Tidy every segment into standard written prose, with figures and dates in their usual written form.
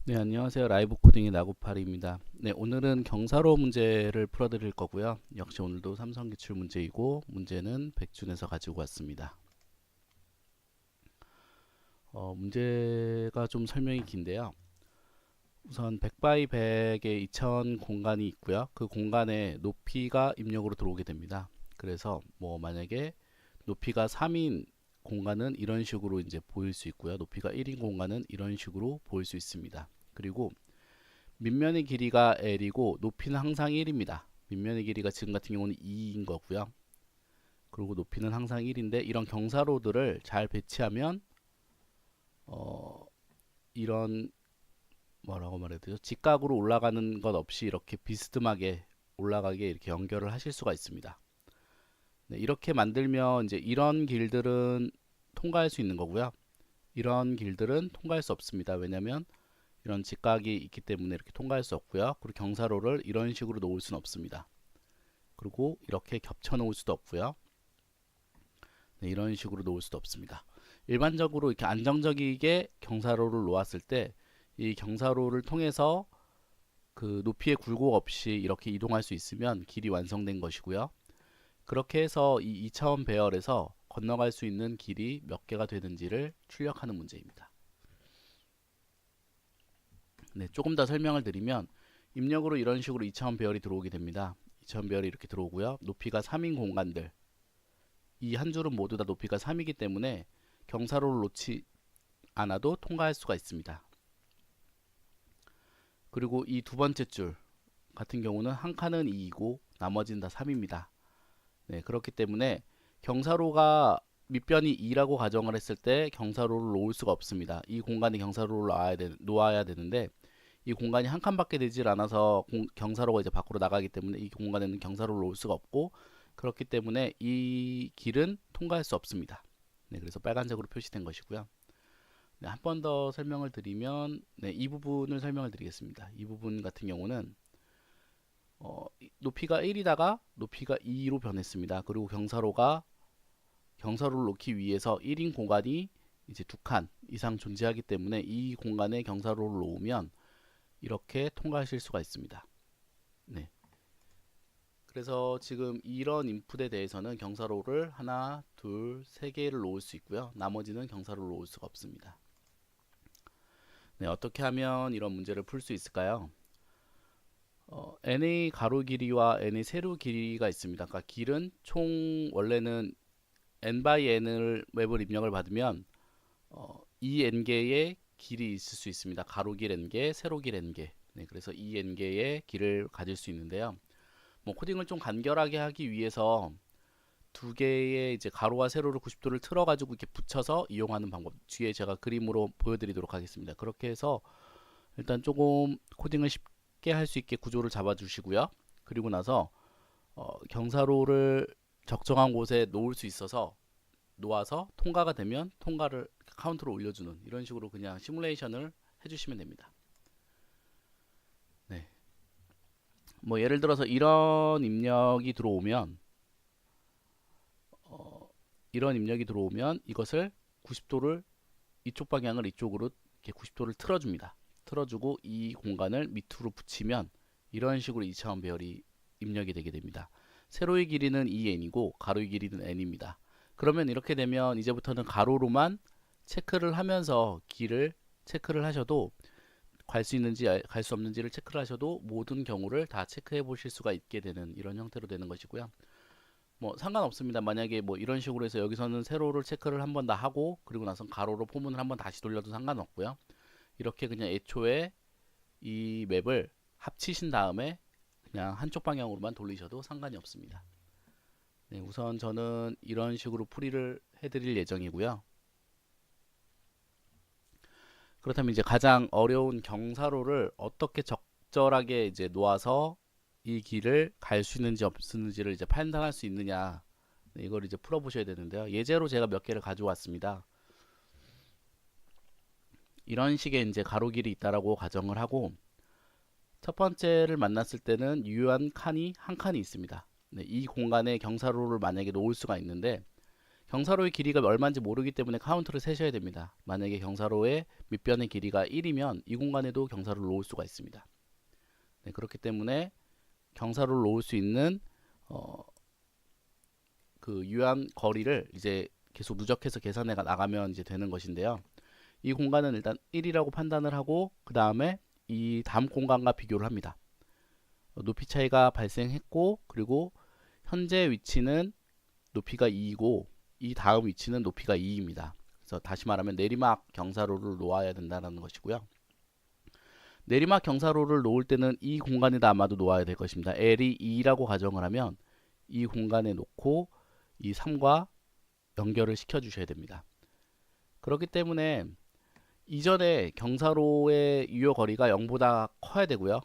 네, 안녕하세요. 라이브 코딩의 나고파리입니다. 네, 오늘은 경사로 문제를 풀어드릴 거고요. 역시 오늘도 삼성 기출 문제이고 문제는 백준에서 가지고 왔습니다. 문제가 좀 설명이 긴데요. 우선 100 바이 100의 2000 공간이 있고요. 그 공간에 높이가 입력으로 들어오게 됩니다. 그래서 뭐 만약에 높이가 3인 공간은 이런 식으로 이제 보일 수 있고요. 높이가 1인 공간은 이런 식으로 보일 수 있습니다. 그리고 밑면의 길이가 L이고 높이는 항상 1입니다. 밑면의 길이가 지금 같은 경우는 2인 거고요. 그리고 높이는 항상 1인데 이런 경사로들을 잘 배치하면 이런 뭐라고 말해야 되죠? 직각으로 올라가는 것 없이 이렇게 비스듬하게 올라가게 이렇게 연결을 하실 수가 있습니다. 네, 이렇게 만들면 이제 이런 길들은 통과할 수 있는 거고요. 이런 길들은 통과할 수 없습니다. 왜냐하면 이런 직각이 있기 때문에 이렇게 통과할 수 없고요. 그리고 경사로를 이런 식으로 놓을 수는 없습니다. 그리고 이렇게 겹쳐 놓을 수도 없고요. 네, 이런 식으로 놓을 수도 없습니다. 일반적으로 이렇게 안정적이게 경사로를 놓았을 때 이 경사로를 통해서 그 높이의 굴곡 없이 이렇게 이동할 수 있으면 길이 완성된 것이고요. 그렇게 해서 이 2차원 배열에서 건너갈 수 있는 길이 몇 개가 되는지를 출력하는 문제입니다. 네, 조금 더 설명을 드리면 입력으로 이런 식으로 2차원 배열이 들어오게 됩니다. 2차원 배열이 이렇게 들어오고요. 높이가 3인 공간들 이 한 줄은 모두 다 높이가 3이기 때문에 경사로를 놓지 않아도 통과할 수가 있습니다. 그리고 이 두 번째 줄 같은 경우는 한 칸은 2이고 나머지는 다 3입니다. 네, 그렇기 때문에 경사로가 밑변이 2라고 가정을 했을 때 경사로를 놓을 수가 없습니다. 이 공간에 경사로를 놓아야 되는데 이 공간이 한 칸밖에 되질 않아서 경사로가 이제 밖으로 나가기 때문에 이 공간에는 경사로를 놓을 수가 없고 그렇기 때문에 이 길은 통과할 수 없습니다. 네, 그래서 빨간색으로 표시된 것이고요. 네, 한 번 더 설명을 드리면 네, 이 부분을 설명을 드리겠습니다. 이 부분 같은 경우는 높이가 1이다가 높이가 2로 변했습니다. 그리고 경사로를 놓기 위해서 1인 공간이 이제 두 칸 이상 존재하기 때문에 이 공간에 경사로를 놓으면 이렇게 통과하실 수가 있습니다. 네. 그래서 지금 이런 인풋에 대해서는 경사로를 하나, 둘, 세 개를 놓을 수 있고요. 나머지는 경사로를 놓을 수가 없습니다. 네, 어떻게 하면 이런 문제를 풀 수 있을까요? n의 가로 길이와 n의 세로 길이가 있습니다. 그러니까 길은 총 원래는 n by n을 맵을 입력을 받으면 이 n개의 길이 있을 수 있습니다. 가로길 n개, 세로길 n개. 네, 그래서 이 n개의 길을 가질 수 있는데요. 뭐 코딩을 좀 간결하게 하기 위해서 두 개의 이제 가로와 세로를 90도를 틀어 가지고 이렇게 붙여서 이용하는 방법 뒤에 제가 그림으로 보여드리도록 하겠습니다. 그렇게 해서 일단 조금 코딩을 쉽게 할 수 있게 구조를 잡아 주시고요. 그리고 나서 경사로를 적정한 곳에 놓을 수 있어서 놓아서 통과가 되면 통과를 카운트로 올려주는 이런 식으로 그냥 시뮬레이션을 해주시면 됩니다. 네. 뭐 예를 들어서 이런 입력이 들어오면 이것을 90도를 이쪽 방향을 이쪽으로 이렇게 90도를 틀어줍니다. 틀어주고 이 공간을 밑으로 붙이면 이런 식으로 2차원 배열이 입력이 되게 됩니다. 세로의 길이는 2n이고 가로의 길이는 n입니다. 그러면 이렇게 되면 이제부터는 가로로만 체크를 하면서 길을 체크를 하셔도 갈 수 있는지 갈 수 없는지를 체크를 하셔도 모든 경우를 다 체크해 보실 수가 있게 되는 이런 형태로 되는 것이고요. 뭐 상관없습니다. 만약에 뭐 이런 식으로 해서 여기서는 세로를 체크를 한번 다 하고 그리고 나서 가로로 포문을 한번 다시 돌려도 상관없고요. 이렇게 그냥 애초에 이 맵을 합치신 다음에 그냥 한쪽 방향으로만 돌리셔도 상관이 없습니다. 네, 우선 저는 이런 식으로 풀이를 해드릴 예정이고요. 그렇다면 이제 가장 어려운 경사로를 어떻게 적절하게 이제 놓아서 이 길을 갈 수 있는지 없는지를 이제 판단할 수 있느냐, 네, 이걸 이제 풀어보셔야 되는데요. 예제로 제가 몇 개를 가져왔습니다. 이런 식의 이제 가로길이 있다라고 가정을 하고 첫 번째를 만났을 때는 유효한 칸이 한 칸이 있습니다. 네, 이 공간에 경사로를 만약에 놓을 수가 있는데 경사로의 길이가 얼마인지 모르기 때문에 카운트를 세셔야 됩니다. 만약에 경사로의 밑변의 길이가 1이면 이 공간에도 경사로를 놓을 수가 있습니다. 네, 그렇기 때문에 경사로를 놓을 수 있는 그 유한 거리를 이제 계속 누적해서 계산해 나가면 이제 되는 것인데요. 이 공간은 일단 1이라고 판단을 하고 그 다음에 이 다음 공간과 비교를 합니다. 높이 차이가 발생했고 그리고 현재 위치는 높이가 2이고 이 다음 위치는 높이가 2입니다. 그래서 다시 말하면 내리막 경사로를 놓아야 된다는 것이고요. 내리막 경사로를 놓을 때는 이 공간에다 아마도 놓아야 될 것입니다. L이 2라고 가정을 하면 이 공간에 놓고 이 3과 연결을 시켜 주셔야 됩니다. 그렇기 때문에 이전에 경사로의 유효 거리가 0보다 커야 되고요.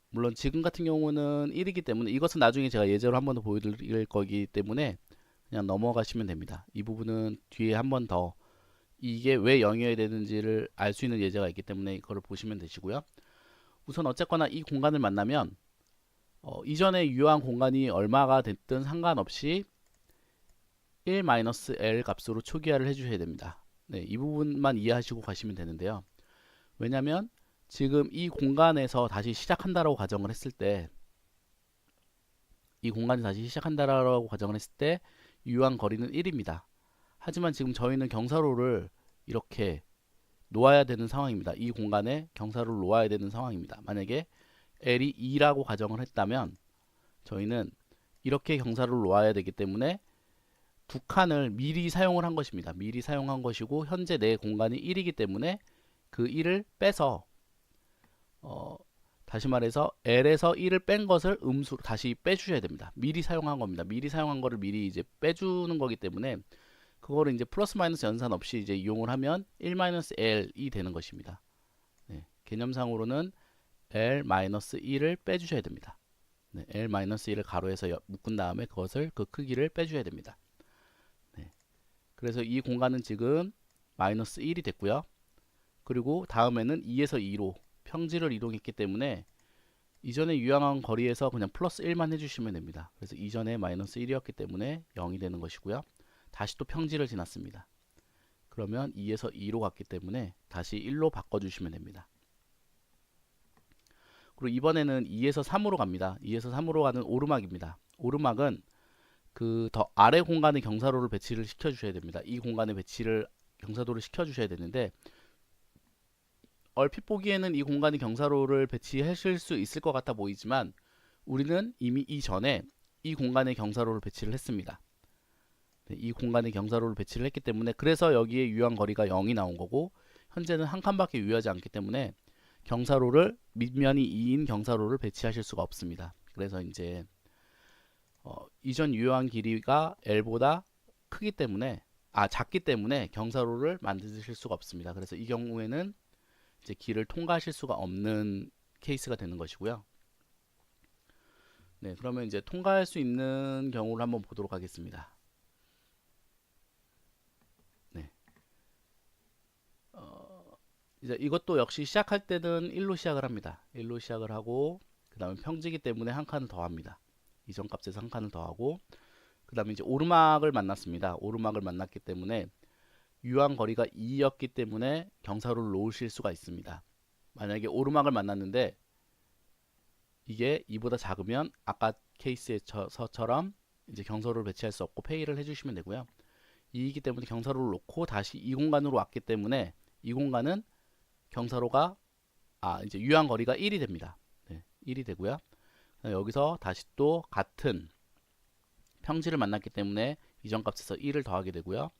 물론 지금 같은 경우는 1이기 때문에 이것은 나중에 제가 예제로 한 번 더 보여드릴 거기 때문에 그냥 넘어가시면 됩니다. 이 부분은 뒤에 한 번 더 이게 왜 0이어야 되는지를 알 수 있는 예제가 있기 때문에 이거를 보시면 되시고요. 우선 어쨌거나 이 공간을 만나면 이전에 유효한 공간이 얼마가 됐든 상관없이 1-L 값으로 초기화를 해주셔야 됩니다. 네, 이 부분만 이해하시고 가시면 되는데요. 왜냐면 지금 이 공간에서 다시 시작한다라고 가정을 했을 때 이 공간에서 다시 시작한다라고 가정을 했을 때 유효한 거리는 1입니다. 하지만 지금 저희는 경사로를 이렇게 놓아야 되는 상황입니다. 이 공간에 경사로를 놓아야 되는 상황입니다. 만약에 L이 2라고 가정을 했다면 저희는 이렇게 경사로를 놓아야 되기 때문에 두 칸을 미리 사용을 한 것입니다. 미리 사용한 것이고 현재 내 공간이 1이기 때문에 그 1을 빼서 다시 말해서 L에서 1을 뺀 것을 음수로 다시 빼주셔야 됩니다. 미리 사용한 겁니다. 미리 사용한 거를 미리 이제 빼주는 거기 때문에 그거를 이제 플러스 마이너스 연산 없이 이제 이용을 하면 1-L이 되는 것입니다. 네, 개념상으로는 L-1을 빼주셔야 됩니다. 네, L-1을 가로에서 묶은 다음에 그것을 그 크기를 빼줘야 됩니다. 네, 그래서 이 공간은 지금 마이너스 1이 됐고요. 그리고 다음에는 2에서 2로 평지를 이동했기 때문에 이전에 유효한 거리에서 그냥 플러스 1만 해주시면 됩니다. 그래서 이전에 마이너스 1이었기 때문에 0이 되는 것이고요. 다시 또 평지를 지났습니다. 그러면 2에서 2로 갔기 때문에 다시 1로 바꿔주시면 됩니다. 그리고 이번에는 2에서 3으로 갑니다. 2에서 3으로 가는 오르막입니다. 오르막은 그 더 아래 공간에 경사로를 배치를 시켜 주셔야 됩니다. 이 공간에 경사도를 시켜 주셔야 되는데 얼핏 보기에는 이 공간에 경사로를 배치하실 수 있을 것 같아 보이지만 우리는 이미 이전에 이 공간에 경사로를 배치를 했습니다. 네, 이 공간에 경사로를 배치를 했기 때문에 그래서 여기에 유효한 거리가 0이 나온 거고 현재는 한 칸밖에 유효하지 않기 때문에 경사로를 밑면이 2인 경사로를 배치하실 수가 없습니다. 그래서 이제 이전 유효한 길이가 L보다 크기 때문에 작기 때문에 경사로를 만드실 수가 없습니다. 그래서 이 경우에는 이제 길을 통과하실 수가 없는 케이스가 되는 것이고요. 네, 그러면 이제 통과할 수 있는 경우를 한번 보도록 하겠습니다. 네. 이제 이것도 역시 시작할 때는 1로 시작을 합니다. 1로 시작을 하고 그 다음에 평지기 때문에 한 칸을 더 합니다. 이전 값에서 한 칸을 더 하고 그 다음에 이제 오르막을 만났습니다. 오르막을 만났기 때문에 유효한 거리가 2였기 때문에 경사로를 놓으실 수가 있습니다. 만약에 오르막을 만났는데 이게 2보다 작으면 아까 케이스에서처럼 이제 경사로를 배치할 수 없고 페이를 해주시면 되고요. 2이기 때문에 경사로를 놓고 다시 이 공간으로 왔기 때문에 이 공간은 경사로가 이제 유효한 거리가 1이 됩니다. 네, 1이 되고요. 여기서 다시 또 같은 평지를 만났기 때문에 이전 값에서 1을 더하게 되고요.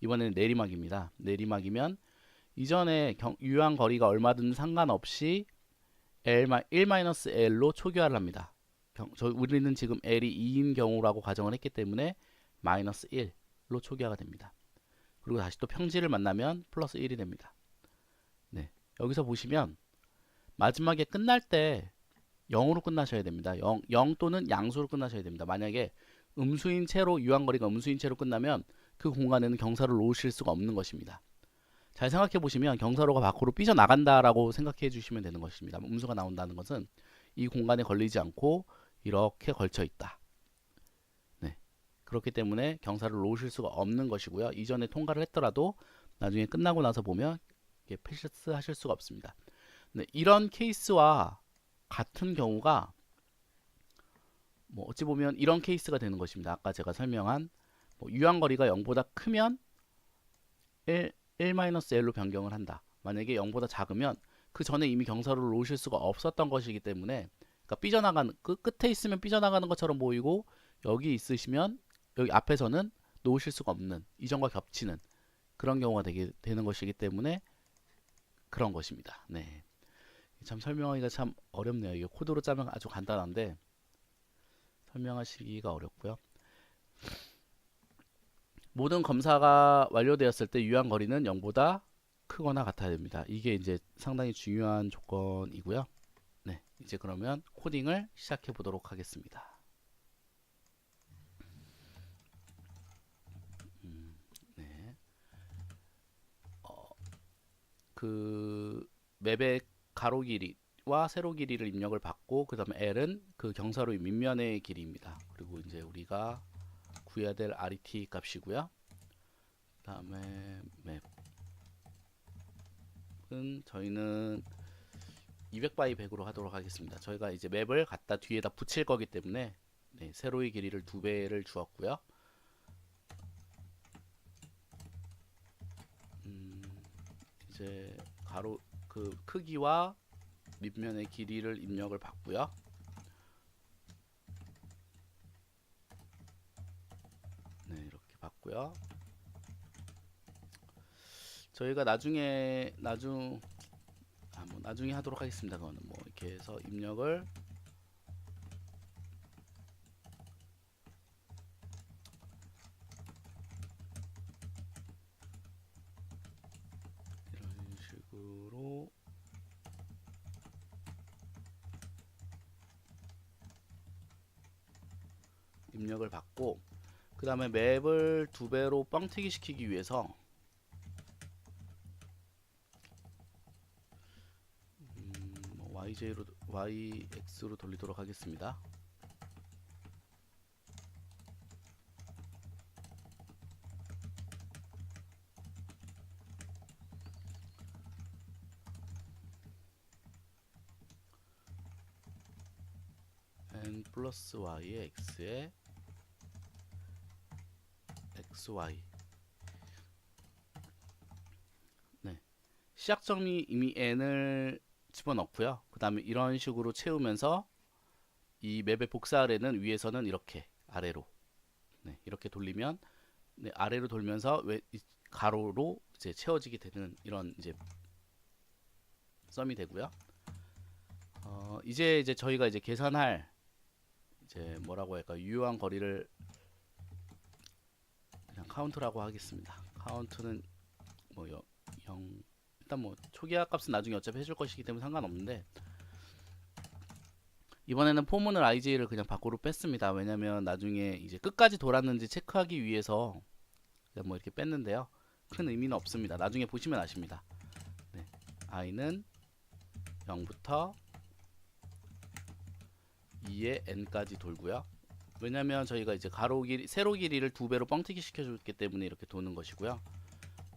이번에는 내리막입니다. 내리막이면 이전에 유효한 거리가 얼마든 상관없이 1-L로 초기화를 합니다. 우리는 지금 L이 2인 경우라고 가정을 했기 때문에 마이너스 1로 초기화가 됩니다. 그리고 다시 또 평지를 만나면 플러스 1이 됩니다. 네, 여기서 보시면 마지막에 끝날 때 0으로 끝나셔야 됩니다. 0 또는 양수로 끝나셔야 됩니다. 만약에 음수인 채로 유한거리가 음수인 채로 끝나면 그 공간에는 경사로를 놓으실 수가 없는 것입니다. 잘 생각해 보시면 경사로가 밖으로 삐져나간다라고 생각해 주시면 되는 것입니다. 음수가 나온다는 것은 이 공간에 걸리지 않고 이렇게 걸쳐 있다. 네, 그렇기 때문에 경사를 놓으실 수가 없는 것이고요. 이전에 통과를 했더라도 나중에 끝나고 나서 보면 이게 패스하실 수가 없습니다. 네, 이런 케이스와 같은 경우가 뭐 어찌 보면 이런 케이스가 되는 것입니다. 아까 제가 설명한 뭐 유한거리가 0보다 크면 1-L로 변경을 한다. 만약에 0보다 작으면 그 전에 이미 경사를 놓으실 수가 없었던 것이기 때문에, 그러니까 삐져나가는, 그 끝에 있으면 삐져나가는 것처럼 보이고 여기 있으시면 여기 앞에서는 놓으실 수가 없는, 이전과 겹치는 그런 경우가 되는 것이기 때문에 그런 것입니다. 네. 참 설명하기가 참 어렵네요. 이게 코드로 짜면 아주 간단한데 설명하시기가 어렵고요. 모든 검사가 완료되었을 때 유한거리는 0보다 크거나 같아야 됩니다. 이게 이제 상당히 중요한 조건이고요. 네, 이제 그러면 코딩을 시작해 보도록 하겠습니다. 네. 그 맵의 가로 길이와 세로 길이를 입력을 받고, 그 다음에 L은 그 경사로 밑면의 길이입니다. 그리고 이제 우리가 구해야 될 RET 값이고요. 그 다음에 맵은 저희는 200 x 100으로 하도록 하겠습니다. 저희가 이제 맵을 갖다 뒤에다 붙일 거기 때문에 네, 세로의 길이를 2배를 주었고요. 이제 가로 그 크기와 밑면의 길이를 입력을 받고요. 네, 이렇게 받고요. 저희가 나중에 하도록 하겠습니다. 그거는 뭐 이렇게 해서 입력을 이런 식으로 입력을 받고, 그 다음에 맵을 2배로 뻥튀기 시키기 위해서 YX로 돌리도록 하겠습니다. n 플러스 y의 x에 xy. 네, 시작점이 이미 n을 집어넣고요. 그 다음에 이런 식으로 채우면서 이 맵의 복사아래는 위에서는 이렇게 아래로, 네, 이렇게 돌리면, 네, 아래로 돌면서 가로로 이제 채워지게 되는 이런 이제 썸이 되고요. 이제 저희가 이제 계산할 이제 뭐라고 할까, 유효한 거리를 그냥 카운트라고 하겠습니다. 카운트는 뭐 0, 일단 뭐 초기화 값은 나중에 어차피 해줄 것이기 때문에 상관없는데, 이번에는 포문을 IJ를 그냥 밖으로 뺐습니다. 왜냐면 나중에 이제 끝까지 돌았는지 체크하기 위해서 그냥 뭐 이렇게 뺐는데요. 큰 의미는 없습니다. 나중에 보시면 아십니다. 네, i는 0부터 2의 n까지 돌고요. 왜냐면 저희가 이제 세로 길이를 2배로 뻥튀기 시켜줬기 때문에 이렇게 도는 것이고요.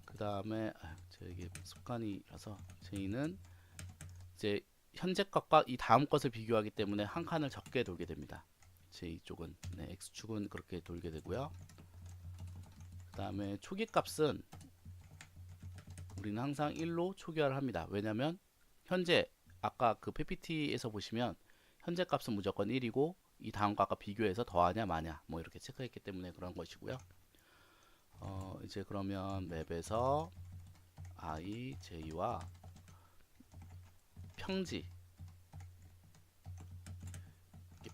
그 다음에 이게 습관이라서 j는 이제 현재 것과 이 다음 것을 비교하기 때문에 한 칸을 적게 돌게 됩니다. j 쪽은, 네, x축은 그렇게 돌게 되고요. 그 다음에 초기 값은 우리는 항상 1로 초기화를 합니다. 왜냐면 현재 아까 그 PPT에서 보시면 현재 값은 무조건 1이고 이 다음 값과 비교해서 더하냐 마냐 뭐 이렇게 체크했기 때문에 그런 것이고요. 이제 그러면 맵에서 i, j와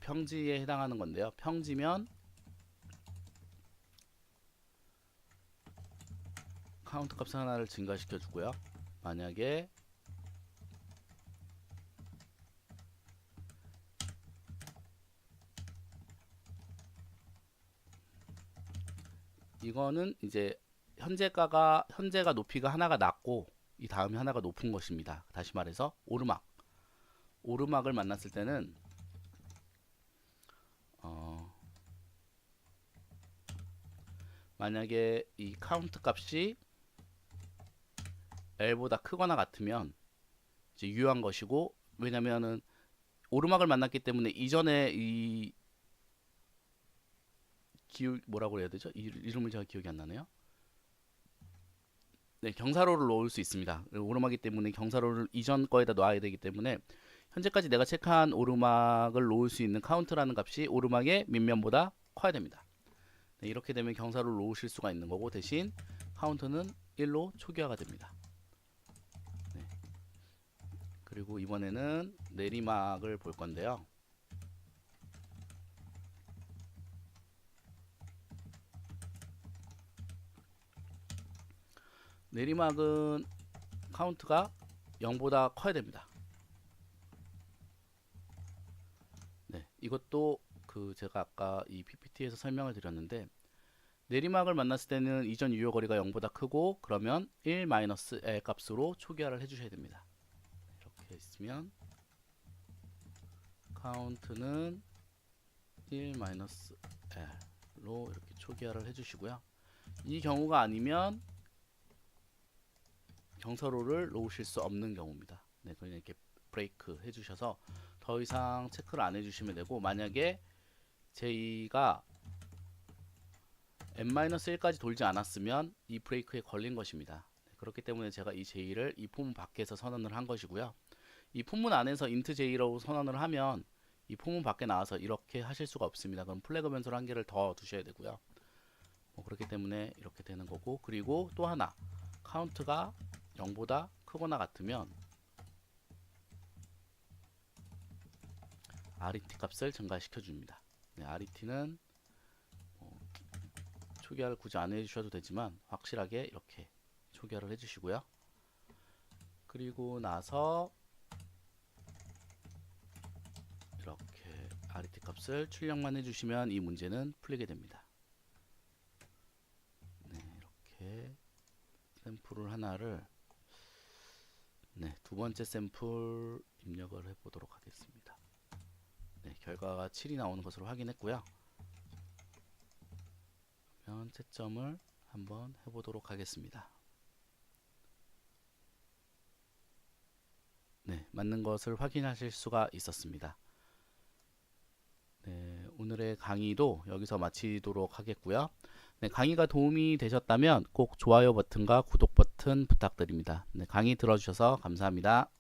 평지에 해당하는 건데요. 평지면 카운트 값 하나를 증가시켜 주고요. 만약에 이거는 이제 현재가 높이가 하나가 낮고 이 다음에 하나가 높은 것입니다. 다시 말해서 오르막을 만났을 때는 만약에 이 카운트 값이 L보다 크거나 같으면 이제 유효한 것이고, 왜냐면은 오르막을 만났기 때문에 이전에 이 뭐라고 해야 되죠? 이름을 제가 기억이 안 나네요. 네, 경사로를 놓을 수 있습니다. 오르막이기 때문에 경사로를 이전 거에다 놔야 되기 때문에 현재까지 내가 체크한 오르막을 놓을 수 있는 카운트라는 값이 오르막의 밑면보다 커야 됩니다. 네, 이렇게 되면 경사로를 놓으실 수가 있는 거고, 대신 카운트는 1로 초기화가 됩니다. 네. 그리고 이번에는 내리막을 볼 건데요. 내리막은 카운트가 0보다 커야 됩니다. 네, 이것도 제가 아까 이 PPT에서 설명을 드렸는데, 내리막을 만났을 때는 이전 유효 거리가 0보다 크고, 그러면 1-L 값으로 초기화를 해주셔야 됩니다. 이렇게 있으면 카운트는 1-L로 이렇게 초기화를 해주시고요. 이 경우가 아니면 경사로를 놓으실 수 없는 경우입니다. 네, 그냥 이렇게 브레이크 해주셔서 더 이상 체크를 안 해주시면 되고, 만약에 J가 n-1까지 돌지 않았으면 이 브레이크에 걸린 것입니다. 네, 그렇기 때문에 제가 이 J를 이 포문 밖에서 선언을 한 것이고요. 이 포문 안에서 int J라고 선언을 하면 이 포문 밖에 나와서 이렇게 하실 수가 없습니다. 그럼 플래그 변수를 한 개를 더 두셔야 되고요. 그렇기 때문에 이렇게 되는 거고, 그리고 또 하나, 카운트가 0보다 크거나 같으면 RET 값을 증가시켜 줍니다. 네, RET는 초기화를 굳이 안 해주셔도 되지만 확실하게 이렇게 초기화를 해주시고요. 그리고 나서 이렇게 RET 값을 출력만 해주시면 이 문제는 풀리게 됩니다. 네, 이렇게 샘플을 하나를, 네, 두 번째 샘플 입력을 해보도록 하겠습니다. 네, 결과가 7이 나오는 것으로 확인했고요. 그러면 채점을 한번 해보도록 하겠습니다. 네, 맞는 것을 확인하실 수가 있었습니다. 네, 오늘의 강의도 여기서 마치도록 하겠고요. 네, 강의가 도움이 되셨다면 꼭 좋아요 버튼과 구독 버튼 부탁드립니다. 네, 강의 들어주셔서 감사합니다.